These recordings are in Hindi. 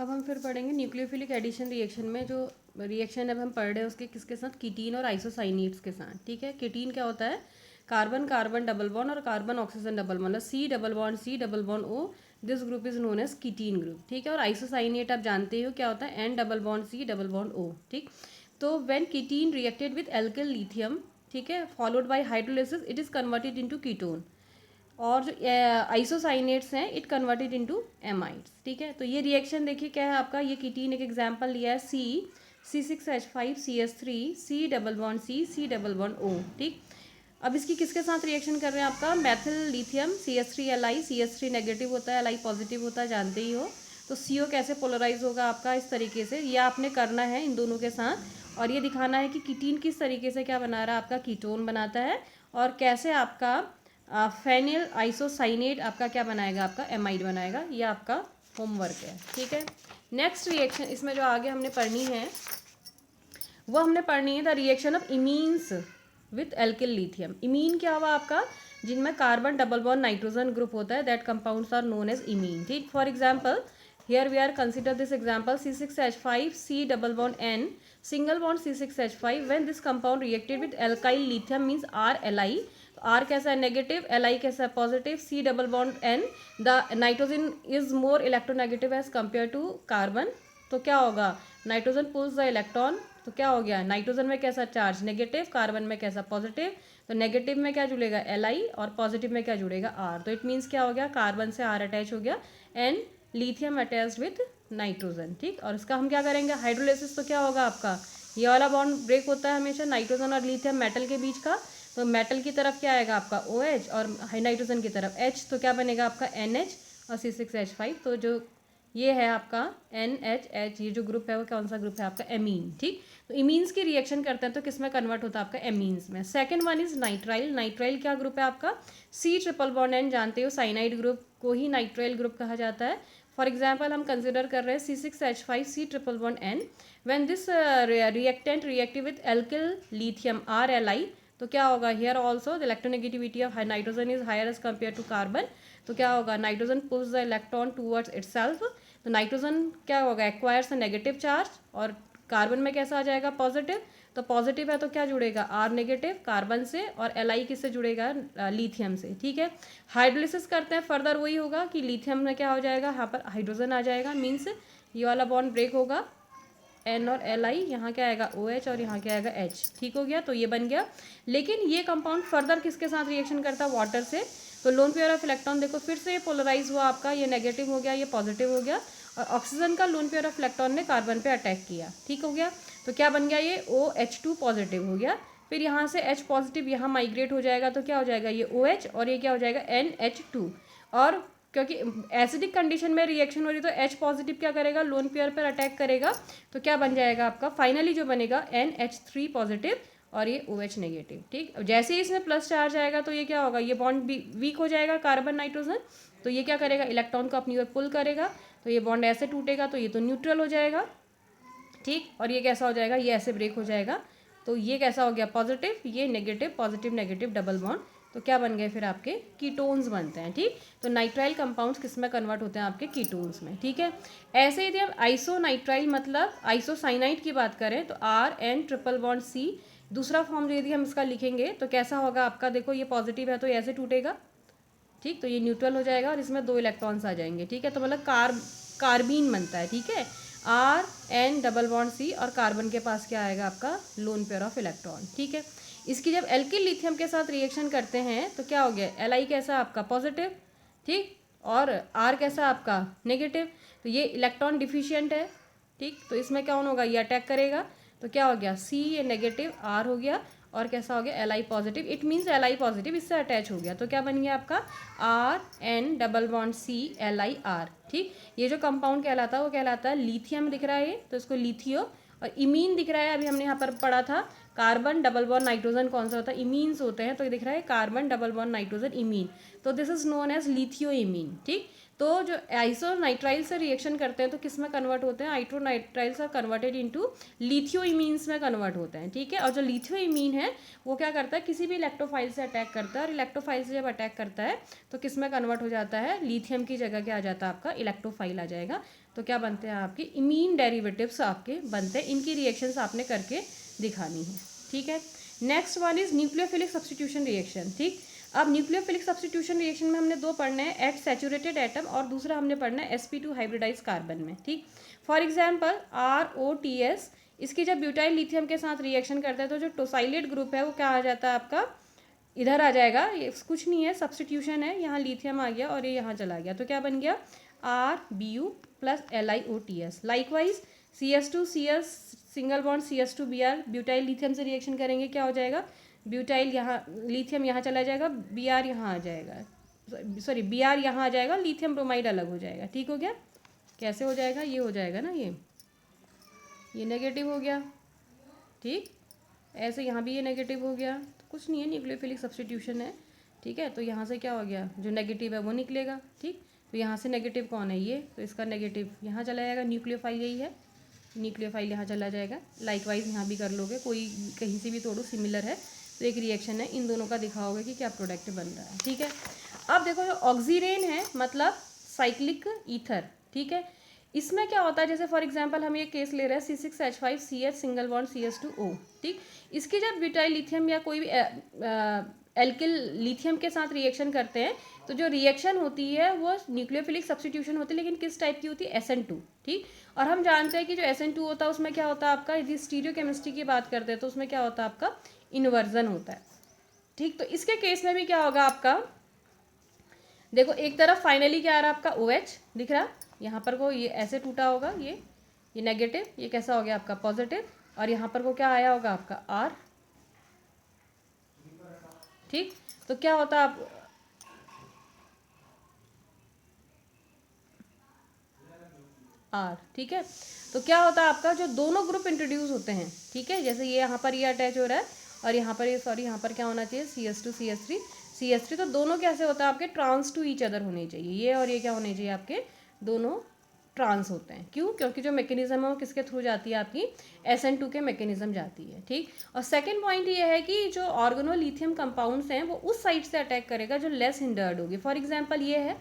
अब हम फिर पढ़ेंगे न्यूक्लियोफिलिक एडिशन रिएक्शन में जो रिएक्शन अब हम पढ़ रहे हैं उसके किसके साथ, कीटीन और आइसोसाइनेट्स के साथ। ठीक है, कीटीन क्या होता है, कार्बन कार्बन डबल बॉन्ड और carbon oxygen double bond, C double bond O, this group is known as ketene group. ठीक है, और आइसोसाइनेट आप जानते हो क्या होता है, N double bond C double bond O. ठीक, तो when ketene reacted with alkyl lithium, ठीक है, followed by hydrolysis, it is converted into ketone. और जो आइसोसाइनेट्स हैं इट कन्वर्टेड इनटू एमाइड्स। ठीक है, तो ये रिएक्शन देखिए क्या है आपका, ये कीटीन एक एग्जांपल लिया है, C6H5CS3 C double bond C double bond O. ठीक, अब इसकी किसके साथ रिएक्शन कर रहे हैं आपका, Maithil lithium CH3Li, CH3 negative होता है, Li पॉजिटिव होता है, जानते ही हो। तो CO कैसे पोलराइज होगा आपका, इस तरीके से, ये आपने करना है इन दोनों के साथ, और ये दिखाना है कि कीटीन किस तरीके से क्या बना रहा है आपका, कीटोन बनाता है, और कैसे आपका फेनिल आइसोसाइनेट आपका क्या बनाएगा, आपका एमाइड बनाएगा। ये आपका होमवर्क है। ठीक है, नेक्स्ट रिएक्शन इसमें जो आगे हमने पढ़नी है वो हमने पढ़नी है the reaction of imines with alkyl lithium. Imine क्या हुआ आपका, जिनमें carbon double bond nitrogen group होता है, that compounds are known as imine. ठीक, for example here we are consider this example, C6H5 C double bond N single bond C6H5 when this compound reacted with alkyl lithium means RLi, R कैसा है नेगेटिव, Li कैसा है positive, C double bond N, the nitrogen is more electronegative as compare to carbon. तो क्या होगा, नाइट्रोजन पुल्स द इलेक्ट्रॉन, तो क्या हो गया, नाइट्रोजन में कैसा चार्ज नेगेटिव, कार्बन में कैसा पॉजिटिव, तो नेगेटिव में क्या जुड़ेगा Li और पॉजिटिव में क्या जुड़ेगा R। तो इट मीन्स क्या हो गया, कार्बन से R अटैच हो गया and lithium attached with nitrogen. ठीक, और इसका हम क्या करेंगे, हाइड्रोलिसिस। तो क्या होगा आपका, ये वाला बॉन्ड ब्रेक होता है हमेशा नाइट्रोजन और लिथियम मेटल के बीच का, तो मेटल की तरफ क्या आएगा आपका OH और नाइट्रोजन की तरफ H, तो क्या बनेगा आपका NH और C6H5। तो जो ये है आपका NHH, ये जो ग्रुप है वो कौन सा ग्रुप है आपका, एमीन। ठीक, तो इमीन्स की रिएक्शन करते हैं तो किस में कन्वर्ट होता है आपका, एमीन्स में। Second one is nitrile. Nitrile क्या ग्रुप है आपका, C ट्रिपल बॉन्ड N, जानते हो साइनाइड ग्रुप को ही नाइट्राइल ग्रुप कहा जाता है। फॉर एग्जाम्पल हम कंसिडर कर रहे हैं C6H5 C triple bond N, when this reactant reactive with alkyl lithium RLi, तो क्या होगा, here also the electronegativity of nitrogen is higher as compare to carbon. तो क्या होगा, nitrogen pulls the electron towards itself, तो नाइट्रोजन क्या होगा, एक्वायर्स अ नेगेटिव चार्ज, और कार्बन में कैसा आ जाएगा पॉजिटिव, तो पॉजिटिव है तो क्या जुड़ेगा R नेगेटिव कार्बन से, और Li किससे जुड़ेगा, लिथियम से। ठीक है, हाइड्रोलिसिस करते हैं फर्दर, वही होगा कि लिथियम में क्या हो जाएगा, यहाँ पर हाइड्रोजन आ जाएगा, मीन्स ये वाला बॉन्ड ब्रेक होगा, N और Li, यहाँ क्या आएगा OH और यहाँ क्या आएगा H। ठीक हो गया, तो ये बन गया। लेकिन ये कंपाउंड फर्दर किसके साथ रिएक्शन करता है, वाटर से। तो लोन पेयर ऑफ इलेक्ट्रॉन देखो फिर से ये पोलराइज हुआ आपका, ये नेगेटिव हो गया, ये पॉजिटिव हो गया, और ऑक्सीजन का लोन पेयर ऑफ इलेक्ट्रॉन ने कार्बन पे अटैक किया। ठीक हो गया, तो क्या बन गया, ये OH2 पॉजिटिव हो गया, फिर यहाँ से H पॉजिटिव यहाँ माइग्रेट हो जाएगा, तो क्या हो जाएगा, ये OH और ये क्या हो जाएगा NH2। और क्योंकि एसिडिक कंडीशन में रिएक्शन हो रही तो H पॉजिटिव क्या करेगा, लोन पेयर पर अटैक करेगा, तो क्या बन जाएगा आपका, फाइनली जो बनेगा NH3 पॉजिटिव और ये OH नेगेटिव। ठीक, जैसे ही इसमें प्लस चार्ज आएगा तो ये क्या होगा, ये बॉन्ड वीक हो जाएगा कार्बन नाइट्रोजन, तो ये क्या करेगा, इलेक्ट्रॉन को अपनी ओर पुल करेगा, तो ये बॉन्ड ऐसे टूटेगा, तो ये तो न्यूट्रल हो जाएगा। ठीक, और ये कैसा हो जाएगा, ये ऐसे ब्रेक हो जाएगा, तो ये कैसा हो गया पॉजिटिव, ये negative, positive negative double bond, तो क्या बन गए फिर आपके कीटोन्स बनते हैं। ठीक, तो नाइट्राइल कंपाउंड्स किस में कन्वर्ट होते हैं, आपके कीटोन्स में। ठीक है, ऐसे ही जब आइसोनाइट्राइल मतलब आइसोसाइनाइड की बात करें तो RN ट्रिपल बॉन्ड C, दूसरा फॉर्म यदि हम इसका लिखेंगे तो कैसा होगा आपका, देखो ये पॉजिटिव है तो ये ऐसे टूटेगा। ठीक, तो ये न्यूट्रल हो जाएगा और इसमें 2 इलेक्ट्रॉन्स आ जाएंगे। ठीक है, तो मतलब कार्बीन बनता है। ठीक है, RN डबल बॉन्ड C, और कार्बन के पास क्या आएगा आपका, लोन पेयर ऑफ इलेक्ट्रॉन। ठीक है, इसकी जब एल्किल लिथियम के साथ रिएक्शन करते हैं तो क्या हो गया, Li कैसा आपका पॉजिटिव, ठीक, और R कैसा आपका नेगेटिव, तो ये इलेक्ट्रॉन डिफिशियंट है। ठीक, तो इसमें क्या होगा, ये अटैक करेगा, तो क्या हो गया, C ये नेगेटिव, R हो गया, और कैसा हो गया Li positive, it means Li positive इससे अटैच हो गया, तो क्या बन गया आपका RN double bond C LiR। ठीक, ये जो कंपाउंड कहलाता है वो कहलाता है लिथियम, दिख रहा है ये, तो इसको लिथियो, और इमीन दिख रहा है, अभी हमने यहाँ पर पढ़ा था कार्बन डबल बॉन्ड नाइट्रोजन कौन सा होता है, इमीन्स होते हैं, तो ये दिख रहा है carbon double bond nitrogen imine, तो this is known as lithio imine. ठीक, तो जो आइसोनाइट्राइल से रिएक्शन करते हैं तो किस में कन्वर्ट होते हैं, आइसोनाइट्राइल्स आर कन्वर्टेड इनटू लिथियोइमीन्स में कन्वर्ट होते हैं, ठीक है। और जो लिथियोइमीन है वो क्या करता है, किसी भी इलेक्ट्रोफाइल से अटैक करता है, और इलेक्ट्रोफाइल से जब अटैक करता है तो किस में कन्वर्ट हो जाता है, लिथियम की जगह क्या आ जाता है आपका, इलेक्ट्रोफाइल आ जाएगा। तो क्या बनते हैं आपके इमीन डेरिवेटिव्स आपके बनते हैं। इनकी रिएक्शंस आपने करके दिखानी है, ठीक है। Next one is nucleophilic substitution reaction, ठीक। अब न्यूक्लियोफिलिक सब्स्टिट्यूशन रिएक्शन में हमने दो पढ़ने हैं, एट सैचुरेटेड एटम, और दूसरा हमने पढ़ना है sp2 हाइब्रिडाइज कार्बन में, ठीक। फॉर एग्जांपल ROTS, इसकी जब ब्यूटाइल लिथियम के साथ रिएक्शन करता है तो जो टोसाइलेट ग्रुप है वो क्या आ जाता है आपका, इधर आ जाएगा। ये कुछ नहीं है, सब्स्टिट्यूशन है, यहाँ लिथियम आ गया और ये यहाँ चला गया, तो क्या बन गया RBu plus LiOTS। Likewise CS2CS single bond CS2Br, butyl lithium से रिएक्शन करेंगे, क्या हो जाएगा, ब्यूटाइल यहाँ, लिथियम यहाँ चला जाएगा, Br यहाँ आ जाएगा, सॉरी Br यहाँ आ जाएगा, लिथियम ब्रोमाइड अलग हो जाएगा, ठीक हो गया। कैसे हो जाएगा, ये हो जाएगा ना, ये नेगेटिव हो गया, ठीक। ऐसे यहाँ भी ये नेगेटिव हो गया, तो कुछ नहीं है, न्यूक्लियोफिलिक सब्स्टिट्यूशन है, ठीक है। तो यहाँ से क्या हो गया, जो नेगेटिव है वो निकलेगा, ठीक। तो यहाँ से नेगेटिव कौन है, ये, तो इसका नेगेटिव यहाँ चला जाएगा, न्यूक्लियोफाइल यही है, न्यूक्लियोफाइल यहाँ चला जाएगा। लाइकवाइज यहाँ भी कर लोगे, कोई कहीं से भी तोड़ो सिमिलर है, तो एक रिएक्शन है, इन दोनों का दिखाओगे कि क्या प्रोडक्ट बन रहा है, ठीक है। अब देखो जो ऑक्सीरेन है मतलब साइक्लिक ईथर, ठीक है। इसमें क्या होता है, जैसे फॉर एग्जांपल हम ये केस ले रहे हैं C6H5CH सिंगल बॉन्ड CS2O, ठीक। इसकी जब ब्यूटाइल लिथियम या कोई भी एल्किल लिथियम के साथ रिएक्शन करते हैं तो जो रिएक्शन होती है वो न्यूक्लियोफिलिक सब्स्टिट्यूशन होती है, लेकिन किस टाइप की होती है, SN2, ठीक। और हम जानते हैं कि जो SN2 होता है उसमें क्या होता है आपका, यदि स्टीरियोकेमिस्ट्री की बात करते हैं तो उसमें क्या होता है आपका, इन्वर्जन होता है, ठीक। तो इसके केस में भी क्या होगा आपका, देखो एक तरफ फाइनली क्या आ रहा है आपका OH दिख रहा, यहाँ पर को ये ऐसे टूटा होगा, ये नेगेटिव, ये कैसा हो गया आपका पॉजिटिव, और यहाँ पर को क्या आया होगा आपका R, ठीक। तो क्या होता है आप R, ठीक है। तो क्या होता है आपका, जो दोनों ग्रुप इंट्रोड्यूस होते हैं, ठीक है, जैसे ये यहाँ पर ये अटैच हो रहा है और यहाँ पर ये, सॉरी यहाँ पर क्या होना चाहिए, CS2 CS3, तो दोनों कैसे होता है आपके, ट्रांस टू ईच अदर होने चाहिए, ये और ये क्या होने चाहिए आपके, दोनों ट्रांस होते हैं। क्यों, क्योंकि जो मैकेनिज्म है वो किसके थ्रू जाती है आपकी, SN2 के मैकेनिज्म जाती है, ठीक। और सेकंड पॉइंट ये है कि जो ऑर्गेनोलिथियम कंपाउंड्स हैं वो उस साइड से अटैक करेगा जो लेस हिंडर्ड होगी। फॉर एग्जांपल ये है,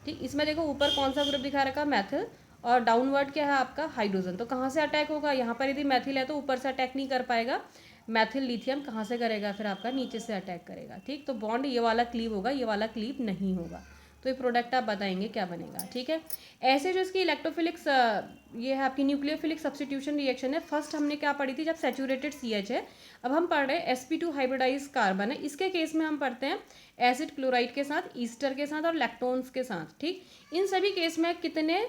ठीक। इसमें देखो ऊपर कौन सा ग्रुप दिखा रखा, मैथिल, और डाउनवर्ड क्या है आपका, हाइड्रोजन। तो कहाँ से अटैक होगा, यहाँ पर यदि मैथिल है तो ऊपर से अटैक नहीं कर पाएगा, मैथिल लिथियम कहाँ से करेगा, फिर आपका नीचे से अटैक करेगा, ठीक। तो बॉन्ड ये वाला क्लीव होगा, ये वाला क्लीव नहीं होगा, तो ये प्रोडक्ट आप बताएंगे क्या बनेगा, ठीक है। ऐसे जो इसकी इलेक्ट्रोफिलिक्स ये है आपकी न्यूक्लियोफिलिक सब्स्टिट्यूशन रिएक्शन है, फर्स्ट हमने क्या पढ़ी थी, जब सैचुरेटेड CH है। अब हम पढ़ रहे हैं sp2 हाइब्रिडाइज कार्बन है, इसके केस में हम पढ़ते हैं एसिड क्लोराइड के साथ, ईस्टर के साथ और लैक्टोन्स के साथ, ठीक। इन सभी केस में कितने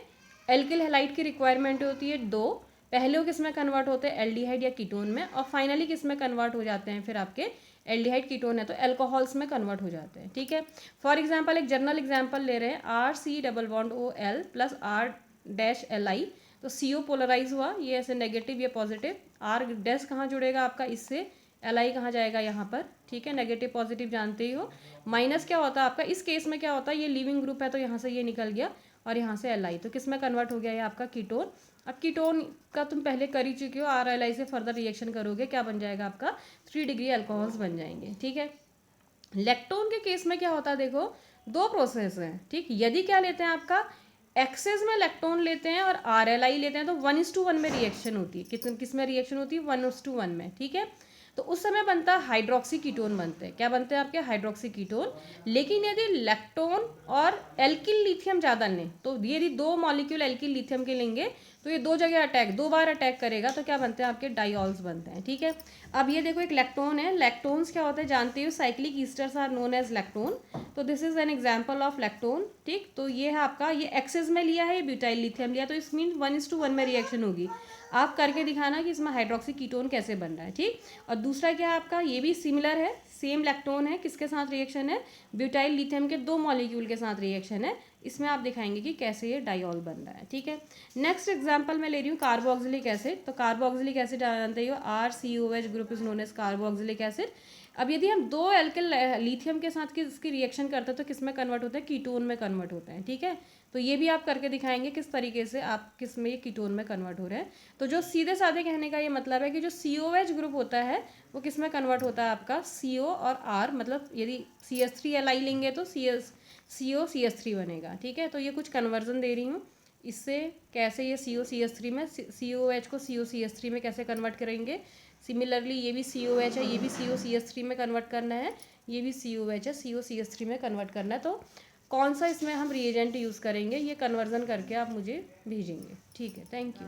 एल्किल हैलाइड की रिक्वायरमेंट होती है, 2। पहले वो किस में कन्वर्ट होते हैं, एल्डिहाइड या कीटोन में, और फाइनली किस में कन्वर्ट हो जाते हैं फिर आपके, एल्डिहाइड कीटोन है तो अल्कोहल्स में कन्वर्ट हो जाते हैं, ठीक है। फॉर एग्जांपल एक जनरल एग्जांपल ले रहे हैं, RC+OL प्लस R-Li, तो CO पोलराइज हुआ, ये ऐसे नेगेटिव ये पॉजिटिव, R- कहाँ जुड़ेगा आपका इससे, Li कहाँ जाएगा यहाँ पर, ठीक है। नेगेटिव पॉजिटिव जानते ही हो, माइनस क्या होता है आपका, इस केस में क्या होता है, ये लिविंग ग्रुप है तो यहाँ से ये निकल गया और यहाँ से Li, तो किस में कन्वर्ट हो गया ये आपका कीटोन। अब कीटोन का तुम पहले कर ही चुके हो, RLi से फर्दर रिएक्शन करोगे, क्या बन जाएगा आपका 3 डिग्री अल्कोहल्स बन जाएंगे, ठीक है। लैक्टोन के केस में क्या होता है, देखो 2 प्रोसेस हैं, ठीक। यदि क्या लेते हैं आपका एक्सेस में लैक्टोन लेते हैं और RLi लेते हैं तो 1:1 में रिएक्शन होती है, किस में रिएक्शन होती है, 1:1 में, ठीक है। तो उस समय बनता है हाइड्रोक्सी कीटोन बनते हैं, क्या बनते हैं आपके, हाइड्रोक्सी कीटोन। लेकिन यदि लैक्टोन और एल्किल लिथियम ज़्यादा लें, तो यदि 2 मॉलिक्यूल एल्किल लिथियम के लेंगे तो ये 2 जगह अटैक, 2 बार अटैक करेगा, तो क्या बनते हैं आपके, डाइऑल्स बनते हैं, ठीक है। अब ये देखो एक लैक्टोन है, लैक्टोन्स क्या होते हैं जानते हो, cyclic esters are known as lactone, तो this is an example of lactone, ठीक। तो ये है आपका, ये एक्सेस में लिया है, ब्यूटाइल लिथियम लिया, तो इस मीन 1:1 में रिएक्शन होगी। आप करके दिखाना कि इसमें हाइड्रोक्सी कीटोन कैसे बन रहा है, ठीक। और दूसरा क्या है आपका, ये भी सिमिलर है, सेम लैक्टोन है, किसके साथ रिएक्शन है, ब्यूटाइल लिथियम के 2 मॉलिक्यूल के साथ रिएक्शन है, इसमें आप दिखाएंगे कि कैसे ये डाइऑल बन रहा है, ठीक है। नेक्स्ट एग्जांपल मैं ले रही हूँ कार्बोक्सिलिक एसिड, तो कार्बोक्सिलिक एसिड जानते हो, RCOH group is known as carboxylic acid. अब यदि हम 2 एल्किल लिथियम के साथ इसकी रिएक्शन करते हैं तो किस में कन्वर्ट होता है, कीटोन में कन्वर्ट होता है, ठीक है। तो ये भी आप करके दिखाएंगे किस तरीके से आप किस में ये कीटोन में कन्वर्ट हो रहे हैं। तो जो सीधे साधे कहने का ये मतलब है कि जो COH ग्रुप होता है वो किस में कन्वर्ट होता है आपका CO और R, मतलब यदि CH3Li लेंगे तो COCH3 बनेगा। ठीक है, तो ये कुछ कन्वर्जन दे रही हूँ, इससे कैसे ये COCH3 में COH को COCH3 में कैसे कन्वर्ट करेंगे। सिमिलरली ये भी COH है, ये भी COCH3 में कन्वर्ट करना है, ये भी COH है, COCH3 में कन्वर्ट करना है। तो कौन सा इसमें हम रिएजेंट यूज़ करेंगे ये कन्वर्जन करके आप मुझे भेजेंगे। ठीक है, थैंक यू।